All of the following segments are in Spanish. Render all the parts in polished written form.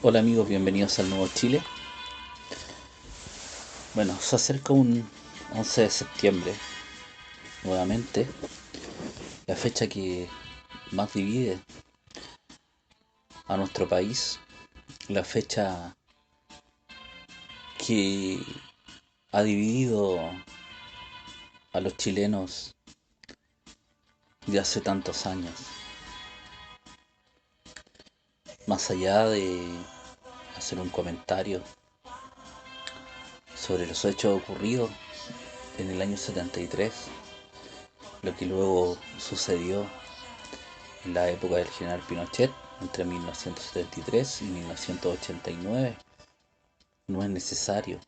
Hola amigos, bienvenidos al Nuevo Chile. Bueno, se acerca un 11 de septiembre, nuevamente, la fecha que más divide a nuestro país, la fecha que ha dividido a los chilenos de hace tantos años. Más allá de hacer un comentario sobre los hechos ocurridos en el año 73, lo que luego sucedió en la época del general Pinochet, entre 1973 y 1989, no es necesario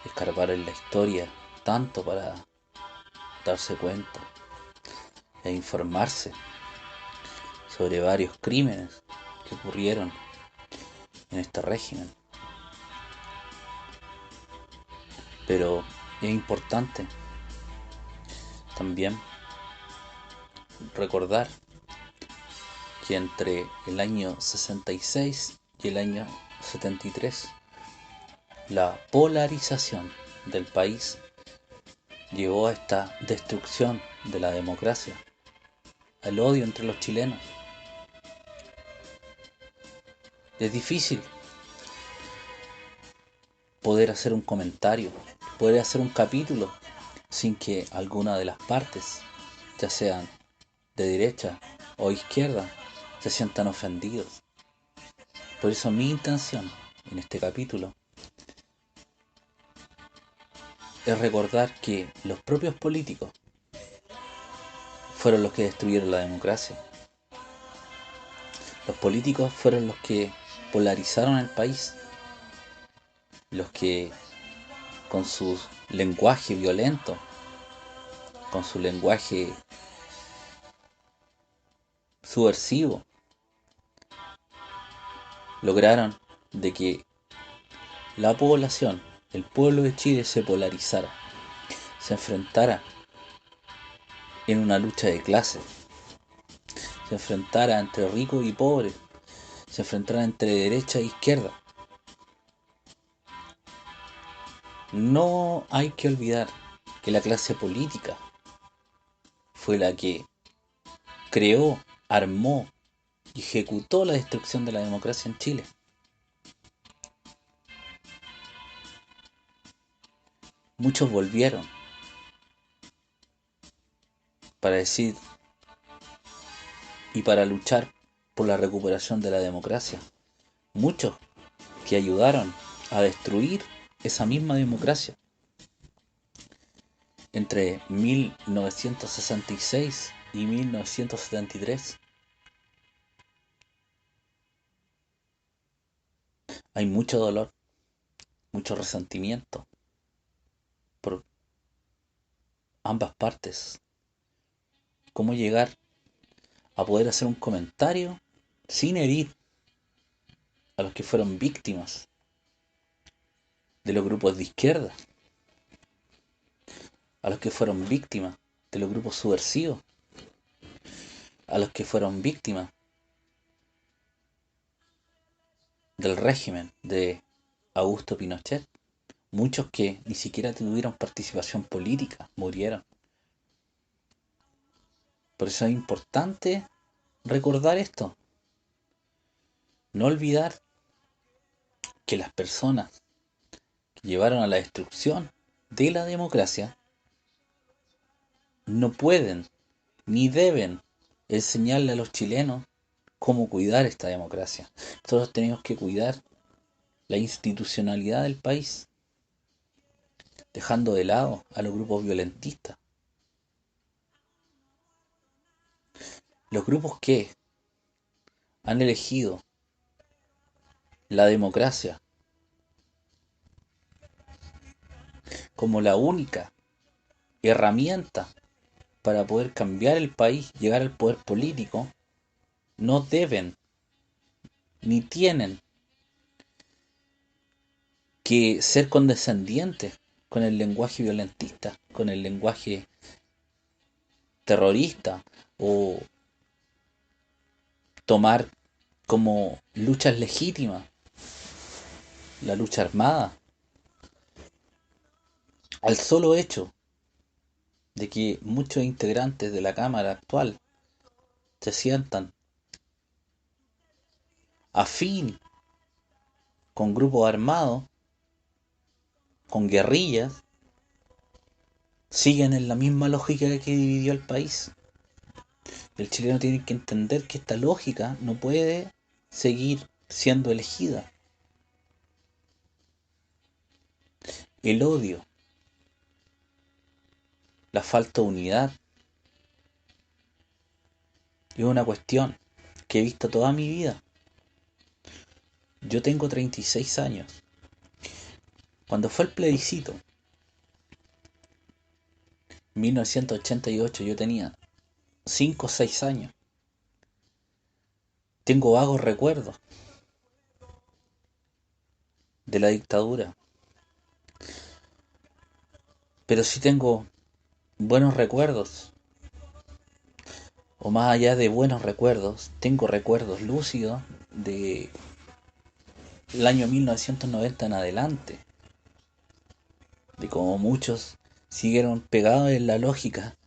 escarbar en la historia tanto para darse cuenta e informarse sobre varios crímenes que ocurrieron en este régimen. Pero es importante también recordar que entre el año 66 y el año 73, la polarización del país llevó a esta destrucción de la democracia, al odio entre los chilenos. Es difícil poder hacer un comentario, poder hacer un capítulo sin que alguna de las partes, ya sean de derecha o izquierda, se sientan ofendidos. Por eso mi intención en este capítulo es recordar que los propios políticos fueron los que destruyeron la democracia. Los políticos fueron los que polarizaron el país, los que con su lenguaje violento, con su lenguaje subversivo, lograron de que la población, el pueblo de Chile se polarizara, se enfrentara en una lucha de clases, se enfrentara entre ricos y pobres, se enfrentara entre derecha e izquierda. No hay que olvidar que la clase política fue la que creó, armó y ejecutó la destrucción de la democracia en Chile. Muchos volvieron para decir y para luchar por la recuperación de la democracia. Muchos que ayudaron a destruir esa misma democracia. Entre 1966 y 1973 hay mucho dolor, mucho resentimiento por ambas partes. ¿Cómo llegar a poder hacer un comentario sin herir a los que fueron víctimas de los grupos de izquierda, a los que fueron víctimas de los grupos subversivos, a los que fueron víctimas del régimen de Augusto Pinochet? Muchos que ni siquiera tuvieron participación política murieron. Por eso es importante recordar esto. No olvidar que las personas que llevaron a la destrucción de la democracia no pueden ni deben enseñarle a los chilenos cómo cuidar esta democracia. Nosotros tenemos que cuidar la institucionalidad del país, dejando de lado a los grupos violentistas. Los grupos que han elegido la democracia como la única herramienta para poder cambiar el país, llegar al poder político, no deben ni tienen que ser condescendientes con el lenguaje violentista, con el lenguaje terrorista o tomar como luchas legítimas, la lucha armada, al solo hecho de que muchos integrantes de la Cámara actual se sientan afín con grupos armados, con guerrillas, siguen en la misma lógica que dividió el país. El chileno tiene que entender que esta lógica no puede seguir siendo elegida. El odio, la falta de unidad, es una cuestión que he visto toda mi vida. Yo tengo 36 años. Cuando fue el plebiscito, 1988, yo tenía 5 o 6 años. Tengo vagos recuerdos de la dictadura, pero sí tengo buenos recuerdos, o más allá de buenos recuerdos, tengo recuerdos lúcidos de el año 1990 en adelante, de cómo muchos siguieron pegados en la lógica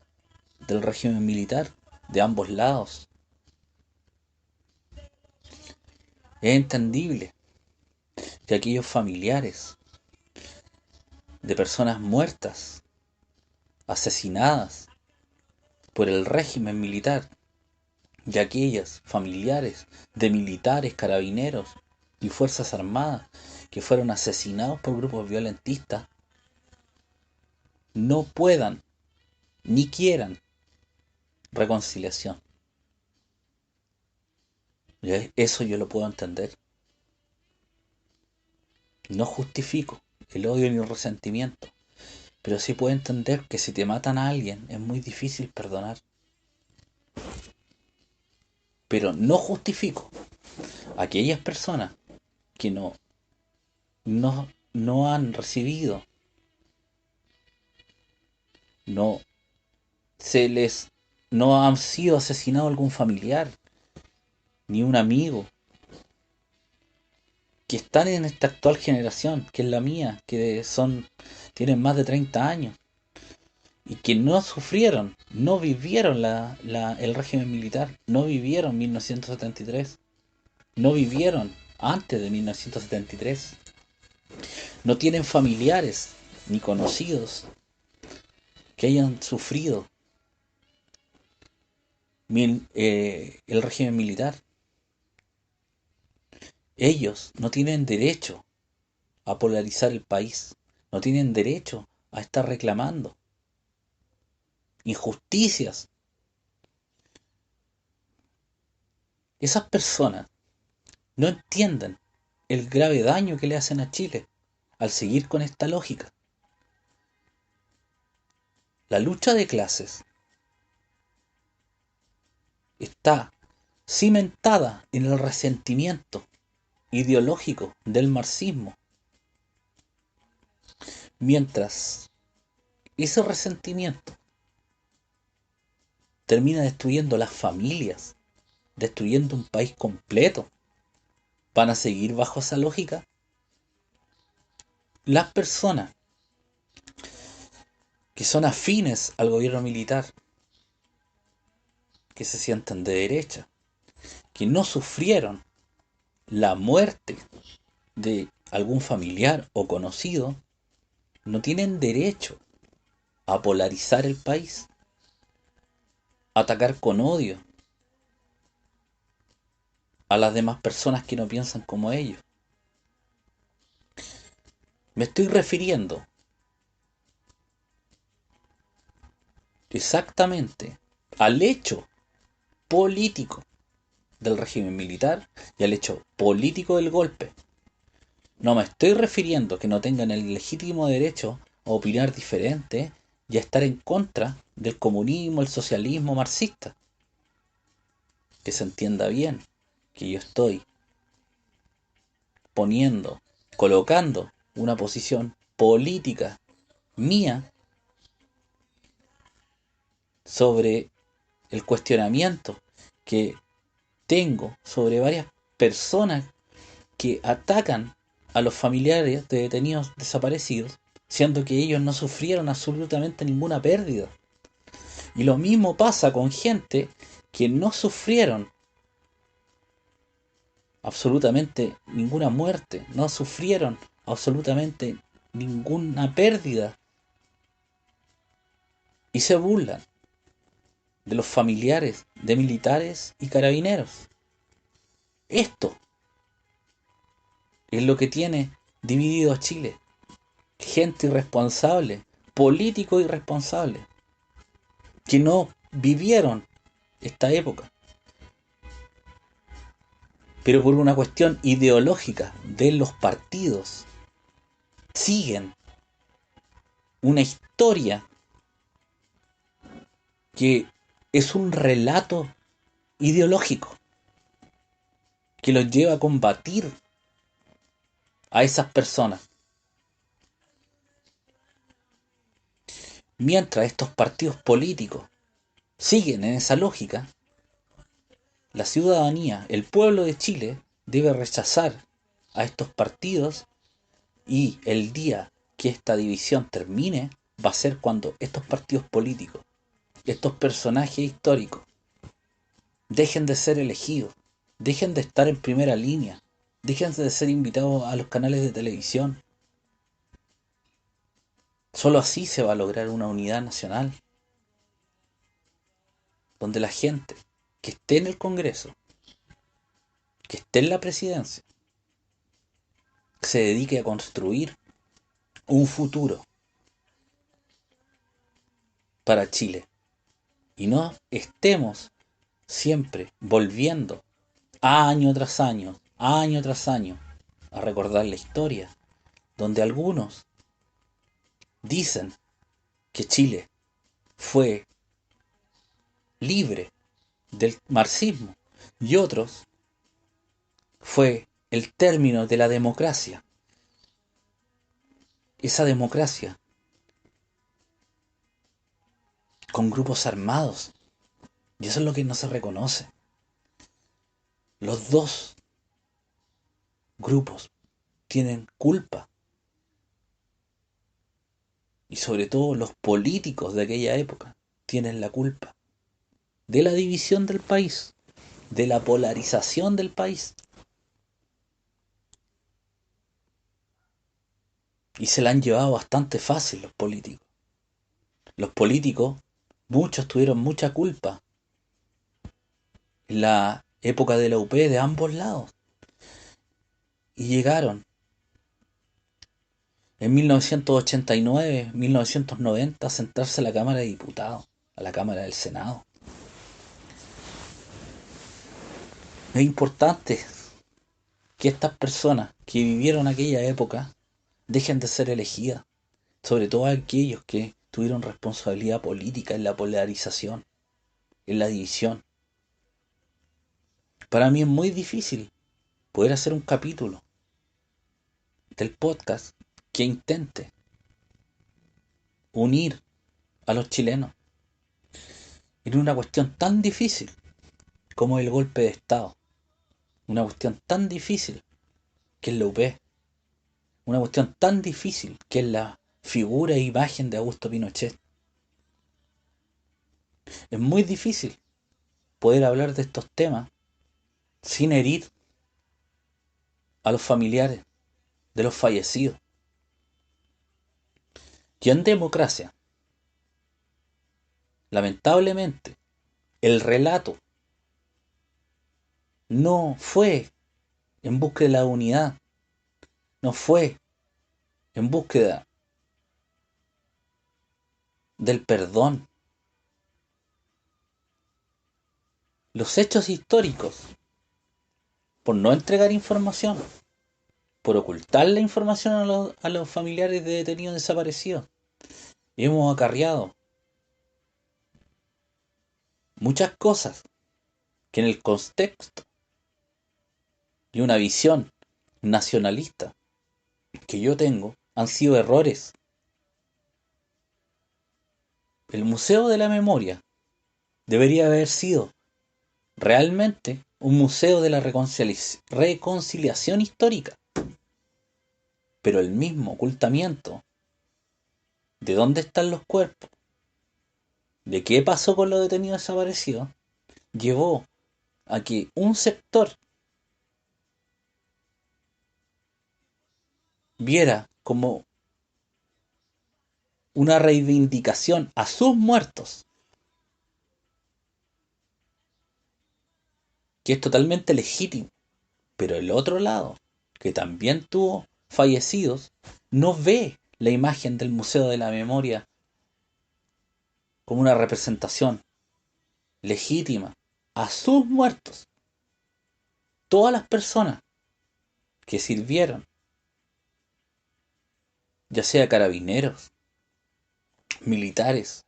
del régimen militar de ambos lados. Es entendible que aquellos familiares de personas muertas, asesinadas por el régimen militar, y aquellas familiares de militares, carabineros y fuerzas armadas que fueron asesinados por grupos violentistas, no puedan ni quieran reconciliación. Eso yo lo puedo entender. No justifico el odio ni el resentimiento, pero sí puedo entender que si te matan a alguien es muy difícil perdonar. Pero no justifico a aquellas personas que no han recibido, no se les no han sido asesinados algún familiar ni un amigo, que están en esta actual generación, que es la mía, tienen más de 30 años y que no sufrieron, no vivieron el régimen militar, no vivieron 1973, no vivieron antes de 1973, no tienen familiares ni conocidos que hayan sufrido el régimen militar. Ellos no tienen derecho a polarizar el país, no tienen derecho a estar reclamando injusticias. Esas personas no entienden el grave daño que le hacen a Chile al seguir con esta lógica. La lucha de clases está cimentada en el resentimiento ideológico del marxismo, mientras ese resentimiento termina destruyendo las familias, destruyendo un país completo. ¿Van a seguir bajo esa lógica? Las personas que son afines al gobierno militar, que se sientan de derecha, que no sufrieron la muerte de algún familiar o conocido, no tienen derecho a polarizar el país, a atacar con odio a las demás personas que no piensan como ellos. Me estoy refiriendo exactamente al hecho político del régimen militar y al hecho político del golpe. No me estoy refiriendo que no tengan el legítimo derecho a opinar diferente y a estar en contra del comunismo, el socialismo marxista. Que se entienda bien que yo estoy colocando una posición política mía sobre el cuestionamiento que tengo sobre varias personas que atacan a los familiares de detenidos desaparecidos, siendo que ellos no sufrieron absolutamente ninguna pérdida. Y lo mismo pasa con gente que no sufrieron absolutamente ninguna muerte, no sufrieron absolutamente ninguna pérdida y se burlan de los familiares de militares y carabineros. Esto es lo que tiene dividido a Chile. Gente irresponsable, políticos irresponsables, que no vivieron esta época, pero por una cuestión ideológica de los partidos, siguen una historia que es un relato ideológico que los lleva a combatir a esas personas. Mientras estos partidos políticos siguen en esa lógica, la ciudadanía, el pueblo de Chile, debe rechazar a estos partidos y el día que esta división termine va a ser cuando estos partidos políticos, estos personajes históricos, dejen de ser elegidos, dejen de estar en primera línea, dejen de ser invitados a los canales de televisión. Solo así se va a lograr una unidad nacional, donde la gente que esté en el Congreso, que esté en la presidencia, se dedique a construir un futuro para Chile y no estemos siempre volviendo año tras año a recordar la historia, donde algunos dicen que Chile fue libre del marxismo y otros fue el término de la democracia. Esa democracia con grupos armados. Y eso es lo que no se reconoce. Los dos grupos tienen culpa. Y sobre todo los políticos de aquella época tienen la culpa de la división del país, de la polarización del país. Y se la han llevado bastante fácil los políticos. Los políticos, muchos tuvieron mucha culpa en la época de la UP de ambos lados. Y llegaron en 1989, 1990 a sentarse a la Cámara de Diputados, a la Cámara del Senado. Es importante que estas personas que vivieron aquella época dejen de ser elegidas, sobre todo aquellos que tuvieron responsabilidad política en la polarización, en la división. Para mí es muy difícil poder hacer un capítulo del podcast que intente unir a los chilenos en una cuestión tan difícil como el golpe de Estado, una cuestión tan difícil que es la UP, una cuestión tan difícil que es la figura e imagen de Augusto Pinochet. Es muy difícil poder hablar de estos temas sin herir a los familiares de los fallecidos. Y en democracia, lamentablemente, el relato no fue en búsqueda de la unidad, no fue en búsqueda del perdón. Los hechos históricos, por no entregar información, por ocultar la información a los familiares de detenidos desaparecidos, hemos acarreado muchas cosas que en el contexto y una visión nacionalista que yo tengo han sido errores. El Museo de la Memoria debería haber sido realmente un museo de la reconciliación histórica, pero el mismo ocultamiento de dónde están los cuerpos, de qué pasó con los detenidos desaparecidos, llevó a que un sector viera como una reivindicación a sus muertos, que es totalmente legítimo, pero el otro lado, que también tuvo fallecidos, no ve la imagen del Museo de la Memoria como una representación legítima a sus muertos. Todas las personas que sirvieron, ya sea carabineros, militares,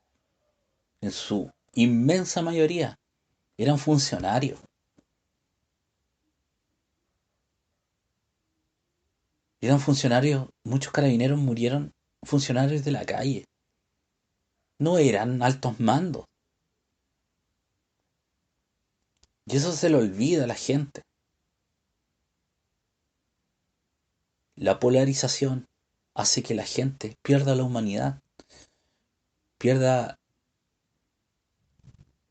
en su inmensa mayoría, eran funcionarios. Eran funcionarios, muchos carabineros murieron funcionarios de la calle. No eran altos mandos. Y eso se le olvida a la gente. La polarización hace que la gente pierda la humanidad, pierda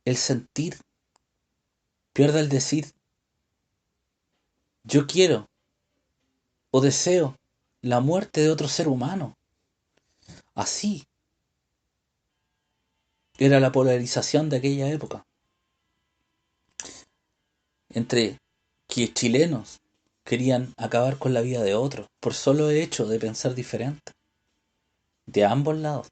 el sentir, pierda el decir, yo quiero o deseo la muerte de otro ser humano. Así era la polarización de aquella época. Entre que chilenos querían acabar con la vida de otros por solo hecho de pensar diferente. De ambos lados.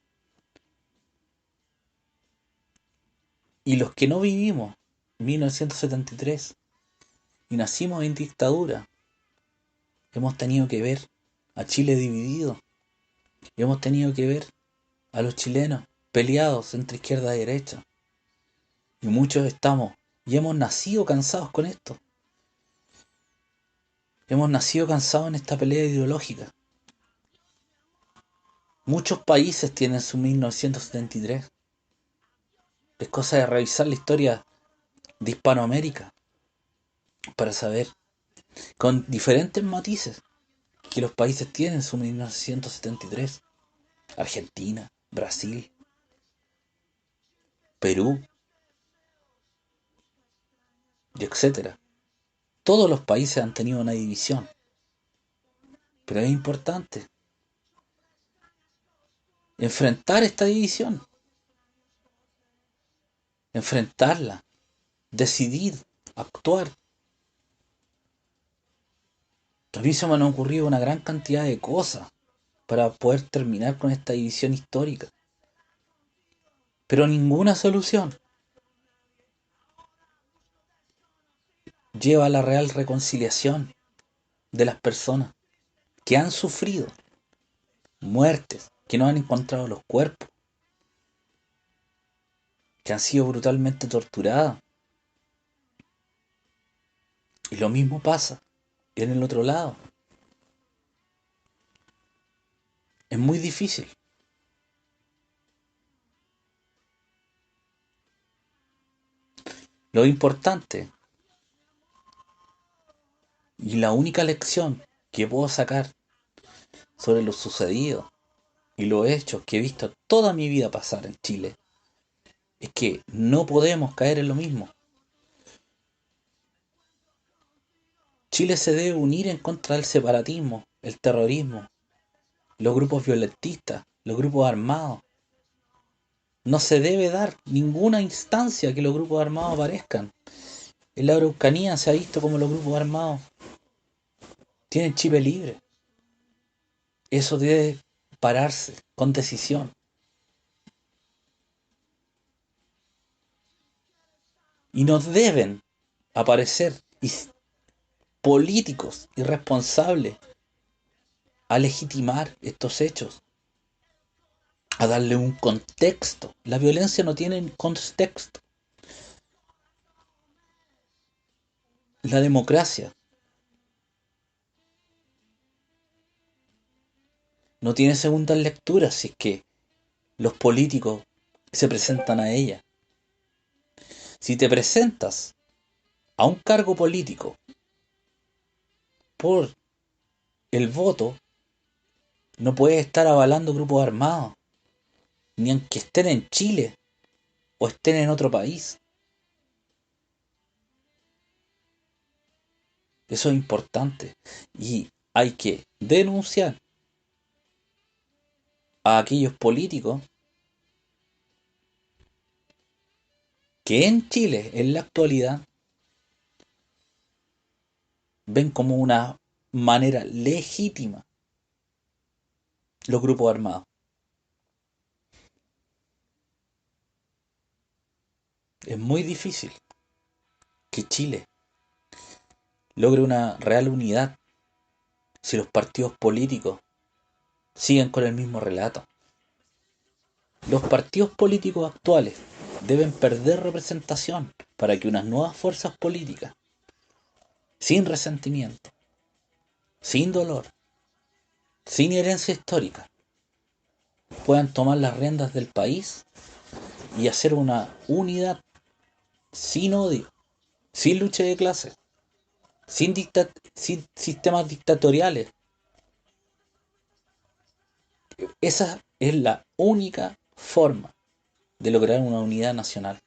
Y los que no vivimos 1973 y nacimos en dictadura, hemos tenido que ver a Chile dividido. Y hemos tenido que ver a los chilenos peleados entre izquierda y derecha. Y muchos estamos y hemos nacido cansados con esto. Hemos nacido cansados en esta pelea ideológica. Muchos países tienen su 1973. Es cosa de revisar la historia de Hispanoamérica para saber, con diferentes matices, que los países tienen su 1973. Argentina, Brasil, Perú, y etcétera. Todos los países han tenido una división, pero es importante enfrentar esta división, enfrentarla, decidir, actuar. A mí se me han ocurrido una gran cantidad de cosas para poder terminar con esta división histórica, pero ninguna solución lleva a la real reconciliación de las personas que han sufrido muertes, que no han encontrado los cuerpos, que han sido brutalmente torturadas. Y lo mismo pasa en el otro lado. Es muy difícil. Lo importante y la única lección que puedo sacar sobre lo sucedido y los hechos que he visto toda mi vida pasar en Chile es que no podemos caer en lo mismo. Chile se debe unir en contra del separatismo, el terrorismo, los grupos violentistas, los grupos armados. No se debe dar ninguna instancia que los grupos armados aparezcan. En la Araucanía se ha visto como los grupos armados tienen Chile libre. Eso debe pararse con decisión. Y nos deben aparecer políticos irresponsables a legitimar estos hechos, a darle un contexto. La violencia no tiene contexto. La democracia no tiene segundas lecturas si es que los políticos se presentan a ella. Si te presentas a un cargo político por el voto, no puede estar avalando grupos armados, ni aunque estén en Chile o estén en otro país. Eso es importante. Y hay que denunciar a aquellos políticos que en Chile, en la actualidad, ven como una manera legítima los grupos armados. Es muy difícil que Chile logre una real unidad si los partidos políticos siguen con el mismo relato. Los partidos políticos actuales deben perder representación para que unas nuevas fuerzas políticas, sin resentimiento, sin dolor, sin herencia histórica, puedan tomar las riendas del país y hacer una unidad sin odio, sin lucha de clases, sin sistemas dictatoriales. Esa es la única forma de lograr una unidad nacional.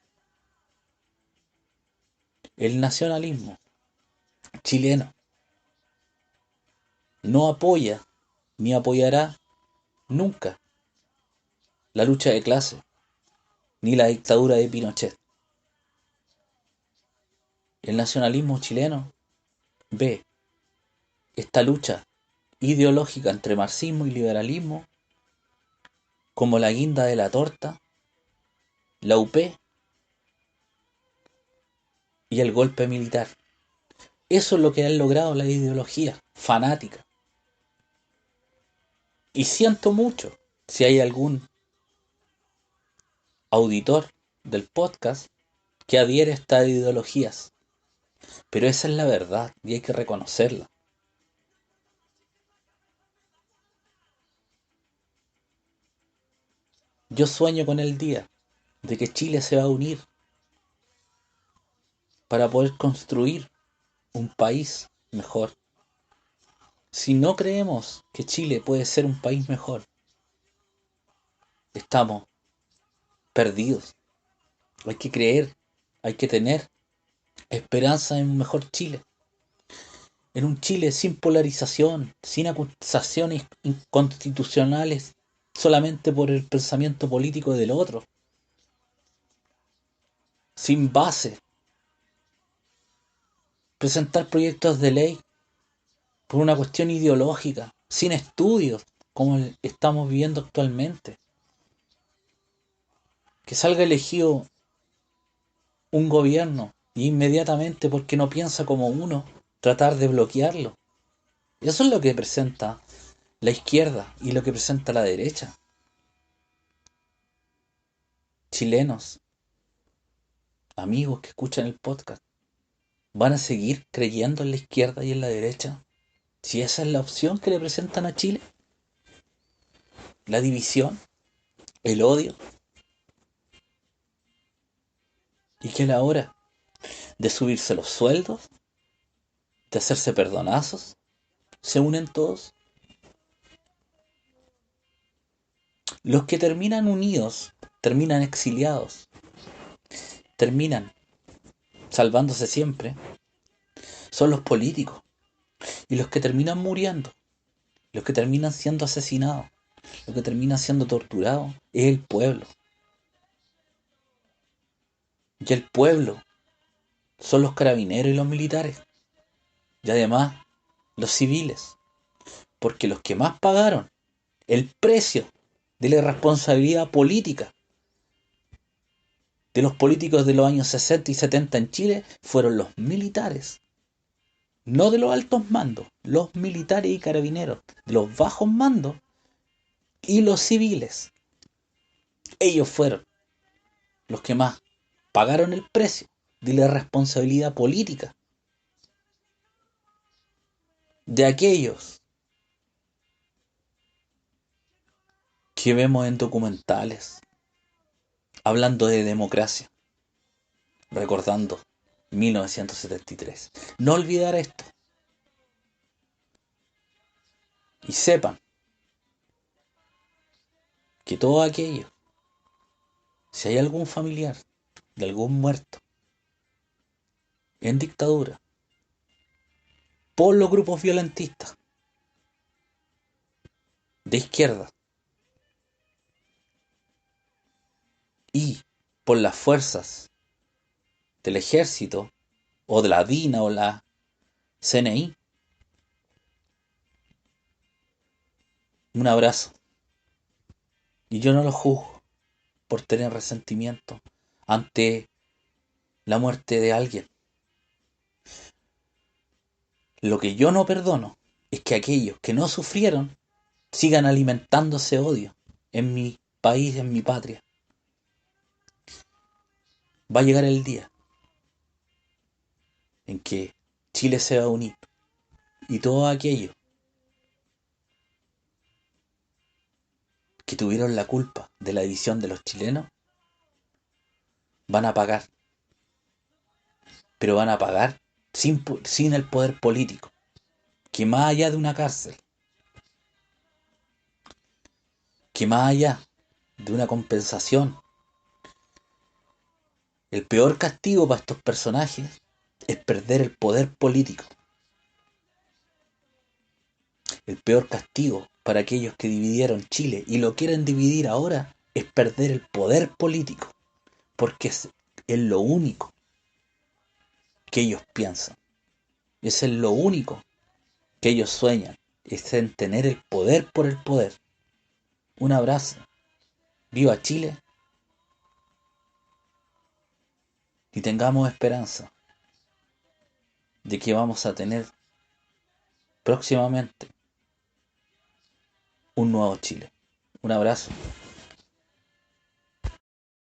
El nacionalismo chileno no apoya ni apoyará nunca la lucha de clases ni la dictadura de Pinochet. El nacionalismo chileno ve esta lucha ideológica entre marxismo y liberalismo como la guinda de la torta, la UP y el golpe militar. Eso es lo que han logrado la ideología fanática. Y siento mucho si hay algún auditor del podcast que adhiere a estas ideologías. Pero esa es la verdad y hay que reconocerla. Yo sueño con el día de que Chile se va a unir para poder construir un país mejor. Si no creemos que Chile puede ser un país mejor, estamos perdidos. Hay que creer, hay que tener esperanza en un mejor Chile. En un Chile sin polarización, sin acusaciones inconstitucionales solamente por el pensamiento político del otro, sin base, presentar proyectos de ley por una cuestión ideológica, sin estudios, como estamos viviendo actualmente. Que salga elegido un gobierno y inmediatamente, porque no piensa como uno, tratar de bloquearlo. Eso es lo que presenta la izquierda y lo que presenta la derecha. Chilenos, amigos que escuchan el podcast, ¿van a seguir creyendo en la izquierda y en la derecha? Si esa es la opción que le presentan a Chile, la división, el odio, y que a la hora de subirse los sueldos, de hacerse perdonazos, se unen todos. Los que terminan unidos, terminan exiliados, terminan salvándose siempre, son los políticos. Y los que terminan muriendo, los que terminan siendo asesinados, los que terminan siendo torturados, es el pueblo. Y el pueblo son los carabineros y los militares. Y además, los civiles. Porque los que más pagaron el precio de la irresponsabilidad política de los políticos de los años 60 y 70 en Chile fueron los militares. No de los altos mandos, los militares y carabineros, de los bajos mandos y los civiles. Ellos fueron los que más pagaron el precio de la responsabilidad política de aquellos que vemos en documentales hablando de democracia, recordando 1973. No olvidar esto. Y sepan que todo aquello, si hay algún familiar de algún muerto en dictadura por los grupos violentistas de izquierda y por las fuerzas del ejército o de la DINA o la CNI, un abrazo. Y yo no lo juzgo por tener resentimiento ante la muerte de alguien. Lo que yo no perdono es que aquellos que no sufrieron sigan alimentando ese odio en mi país, en mi patria. Va a llegar el día en que Chile se va a unir y todos aquellos que tuvieron la culpa de la división de los chilenos van a pagar, pero van a pagar sin el poder político, que más allá de una cárcel, que más allá de una compensación, el peor castigo para estos personajes es perder el poder político. El peor castigo para aquellos que dividieron Chile y lo quieren dividir ahora es perder el poder político, porque es lo único que ellos piensan, es lo único que ellos sueñan, es en tener el poder por el poder. Un abrazo, viva Chile y tengamos esperanza de que vamos a tener próximamente un nuevo Chile. Un abrazo.